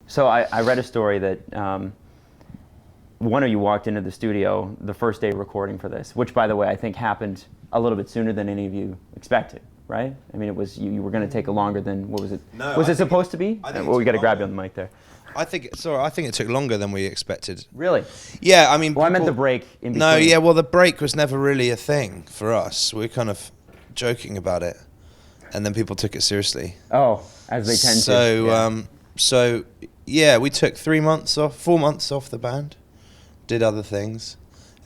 So I read a story that one of you walked into the studio the first day recording for this, which, by the way, I think happened a little bit sooner than any of you expected, right? I mean, it was you were going to take a longer than, what was it? No, was it supposed to be? Well, we got to grab you on the mic there. I think it took longer than we expected. Really? Yeah, I mean. Well, I meant the break in between. No, yeah, well, the break was never really a thing for us. We were kind of joking about it, and then people took it seriously. Oh, as they tend to. So yeah, we took 4 months off the band, did other things,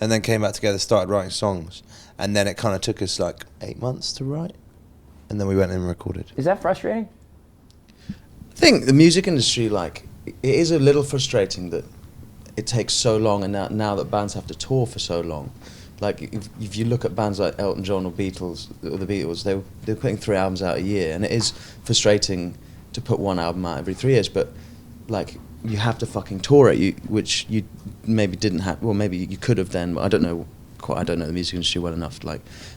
and then came back together, started writing songs, and then it kind of took us like 8 months to write, and then we went in and recorded. Is that frustrating? I think the music industry, like, it is a little frustrating that it takes so long, and now that bands have to tour for so long. Like, if you look at bands like Elton John or the Beatles, they're putting 3 albums out a year, and it is frustrating to put 1 album out every 3 years, but like, you have to fucking tour it, which you maybe didn't have. Well, maybe you could have then, but I don't know the music industry well enough,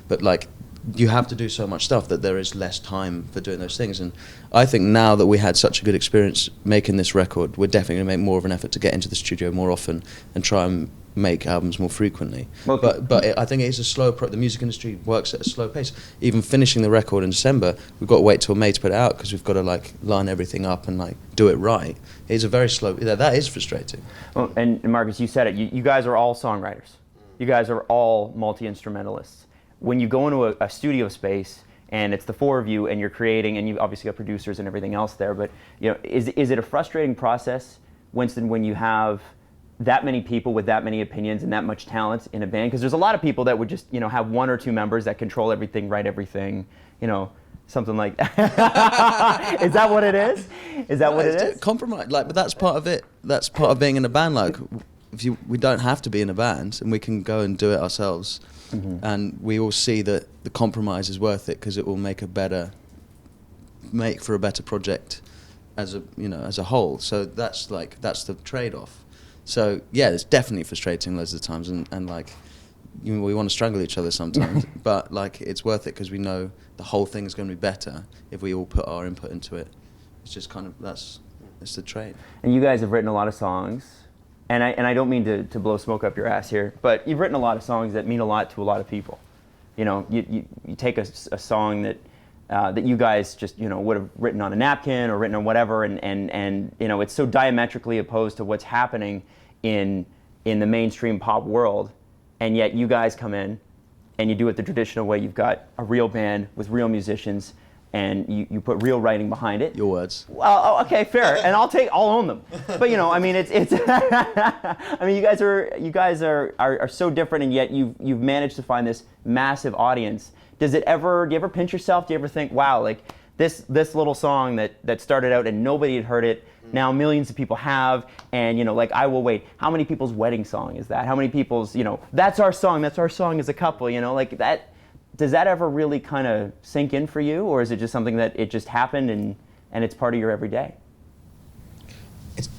but you have to do so much stuff that there is less time for doing those things. And I think now that we had such a good experience making this record, we're definitely going to make more of an effort to get into the studio more often and try and make albums more frequently. Okay. But I think it is a slow the music industry works at a slow pace. Even finishing the record in December, we've got to wait till May to put it out because we've got to like line everything up and like do it right. It's a very slow, that is frustrating. Well, and Marcus, you said it, you guys are all songwriters. You guys are all multi-instrumentalists. When you go into a studio space and it's the 4 of you and you're creating, and you obviously got producers and everything else there, but you know, is it a frustrating process, Winston, when you have that many people with that many opinions and that much talent in a band? Because there's a lot of people that would just, you know, have 1 or 2 members that control everything, write everything, you know, something like that. Is that what it is? Is that what it is? Compromise, like, but that's part of it. That's part of being in a band. Like, we don't have to be in a band, and we can go and do it ourselves. Mm-hmm. And we all see that the compromise is worth it because it will make for a better project as a whole. So that's the trade-off. So yeah, it's definitely frustrating loads of times, and like, we want to strangle each other sometimes, but like, it's worth it because we know the whole thing is going to be better if we all put our input into it. It's just kind of it's the trade. And you guys have written a lot of songs. And I don't mean to blow smoke up your ass here, but you've written a lot of songs that mean a lot to a lot of people. You know, you take a song that you guys just, you know, would have written on a napkin or written on whatever, and you know, it's so diametrically opposed to what's happening in the mainstream pop world, and yet you guys come in and you do it the traditional way. You've got a real band with real musicians, and you put real writing behind it. Your words. Well, okay, fair, and I'll own them. But you know, I mean, it's. I mean, you guys are so different, and yet you've managed to find this massive audience. Do you ever pinch yourself? Do you ever think, wow, like this little song that started out and nobody had heard it, now millions of people have, and you know, like, I Will Wait. How many people's wedding song is that? How many people's, you know, that's our song as a couple, you know, like that. Does that ever really kind of sink in for you, or is it just something that it just happened and it's part of your everyday? It's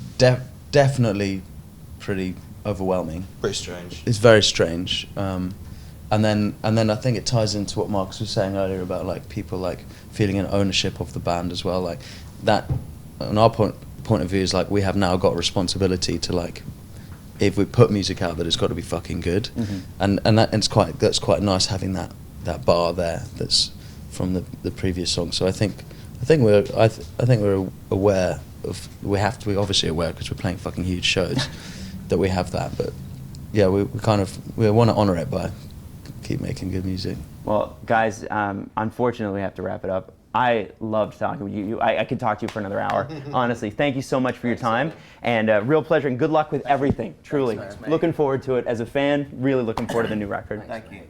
definitely pretty overwhelming. Pretty strange. It's very strange. And then I think it ties into what Marcus was saying earlier about like people like feeling an ownership of the band as well. Like that, on our point of view, is like we have now got a responsibility to like, if we put music out, that it's got to be fucking good. Mm-hmm. And that's quite nice having that bar there that's from the previous song. So I think we're aware of, we're obviously aware because we're playing fucking huge shows that we have that, but yeah, we want to honor it by keep making good music. Well, guys, unfortunately we have to wrap it up. I loved talking with you. I could talk to you for another hour. Honestly, thank you so much for your time, and real pleasure, and good luck with everything. Truly, looking forward to it as a fan. Really looking forward to the new record. Thank you.